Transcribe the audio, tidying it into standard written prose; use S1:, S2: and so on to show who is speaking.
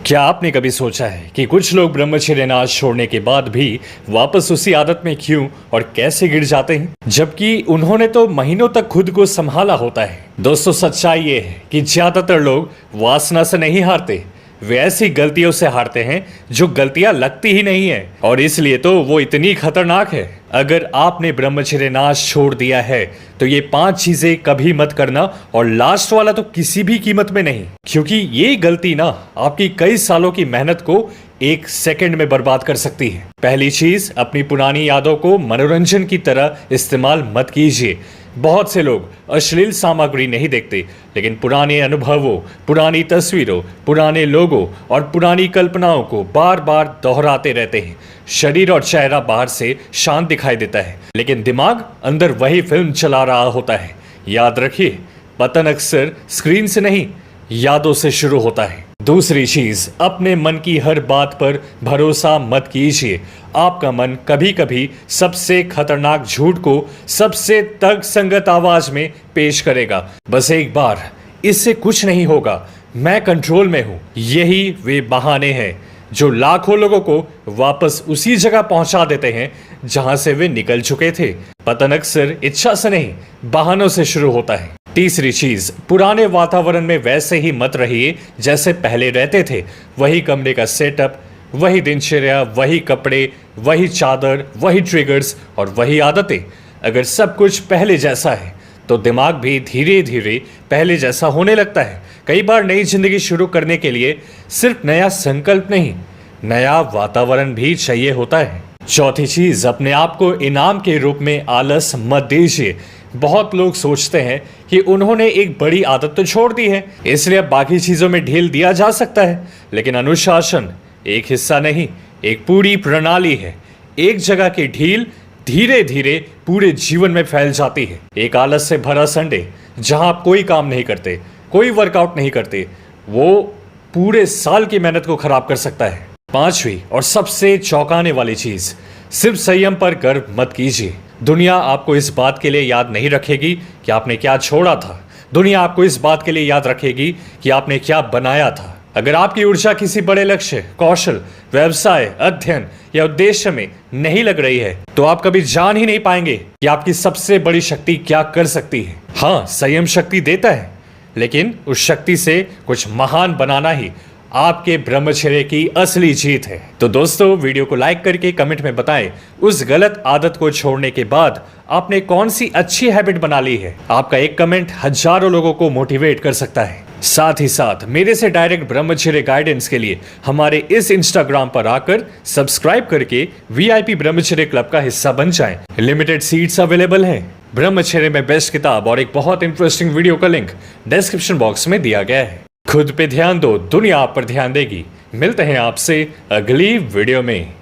S1: क्या आपने कभी सोचा है कि कुछ लोग ब्रह्मचर्य नाश छोड़ने के बाद भी वापस उसी आदत में क्यों और कैसे गिर जाते हैं, जबकि उन्होंने तो महीनों तक खुद को संभाला होता है। दोस्तों, सच्चाई ये है कि ज्यादातर लोग वासना से नहीं हारते, वे ऐसी गलतियों से हारते हैं जो गलतियां लगती ही नहीं है, और इसलिए तो वो इतनी खतरनाक है। अगर आपने ब्रह्मचर्य नाश छोड़ दिया है तो ये 5 चीजें कभी मत करना, और लास्ट वाला तो किसी भी कीमत में नहीं, क्योंकि ये गलती ना आपकी कई सालों की मेहनत को एक सेकंड में बर्बाद कर सकती है। पहली चीज, अपनी पुरानी यादों को मनोरंजन की तरह इस्तेमाल मत कीजिए। बहुत से लोग अश्लील सामग्री नहीं देखते, लेकिन पुराने अनुभवों, पुरानी तस्वीरों, पुराने लोगों और पुरानी कल्पनाओं को बार बार दोहराते रहते हैं। शरीर और चेहरा बाहर से शांत दिखाई देता है, लेकिन दिमाग अंदर वही फिल्म चला रहा होता है। याद रखिए, पतन अक्सर स्क्रीन से नहीं, यादों से शुरू होता है। दूसरी चीज, अपने मन की हर बात पर भरोसा मत कीजिए। आपका मन कभी कभी सबसे खतरनाक झूठ को सबसे तर्कसंगत आवाज में पेश करेगा। बस एक बार, इससे कुछ नहीं होगा, मैं कंट्रोल में हूं, यही वे बहाने हैं जो लाखों लोगों को वापस उसी जगह पहुंचा देते हैं जहां से वे निकल चुके थे। पतन अक्सर इच्छा से नहीं, बहानों से शुरू होता है। तीसरी चीज, पुराने वातावरण में वैसे ही मत रहिए जैसे पहले रहते थे। वही कमरे का सेटअप, वही दिनचर्या, वही कपड़े, वही चादर, वही ट्रिगर्स और वही आदतें। अगर सब कुछ पहले जैसा है तो दिमाग भी धीरे धीरे पहले जैसा होने लगता है। कई बार नई जिंदगी शुरू करने के लिए सिर्फ नया संकल्प नहीं, नया वातावरण भी चाहिए होता है। चौथी चीज, अपने आप को इनाम के रूप में आलस मत दीजिए। बहुत लोग सोचते हैं कि उन्होंने एक बड़ी आदत तो छोड़ दी है, इसलिए अब बाकी चीजों में ढील दिया जा सकता है। लेकिन अनुशासन एक हिस्सा नहीं, एक पूरी प्रणाली है। एक जगह की ढील धीरे धीरे पूरे जीवन में फैल जाती है। एक आलस से भरा संडे जहां आप कोई काम नहीं करते, कोई वर्कआउट नहीं करते, वो पूरे साल की मेहनत को खराब कर सकता है। पांचवी और सबसे चौंकाने वाली चीज, सिर्फ संयम पर गर्व मत कीजिए। दुनिया आपको इस बात के लिए याद नहीं रखेगी कि आपने क्या छोड़ा था, दुनिया आपको इस बात के लिए याद रखेगी कि आपने क्या बनाया था। अगर आपकी ऊर्जा किसी बड़े लक्ष्य, कौशल, व्यवसाय, अध्ययन या उद्देश्य में नहीं लग रही है, तो आप कभी जान ही नहीं पाएंगे कि आपकी सबसे बड़ी शक्ति क्या कर सकती है। हाँ, संयम शक्ति देता है, लेकिन उस शक्ति से कुछ महान बनाना ही आपके ब्रह्मचर्य की असली जीत है। तो दोस्तों, वीडियो को लाइक करके कमेंट में बताएं, उस गलत आदत को छोड़ने के बाद आपने कौन सी अच्छी हैबिट बना ली है। आपका एक कमेंट हजारों लोगों को मोटिवेट कर सकता है। साथ ही साथ मेरे से डायरेक्ट ब्रह्मचर्य गाइडेंस के लिए हमारे इस इंस्टाग्राम पर आकर सब्सक्राइब करके VIP ब्रह्मचर्य क्लब का हिस्सा बन जाएं। लिमिटेड सीट्स अवेलेबल हैं। ब्रह्मचर्य में बेस्ट किताब और एक बहुत इंटरेस्टिंग वीडियो का लिंक डिस्क्रिप्शन बॉक्स में दिया गया है। खुद पे ध्यान दो, दुनिया आप पर ध्यान देगी। मिलते हैं आपसे अगली वीडियो में।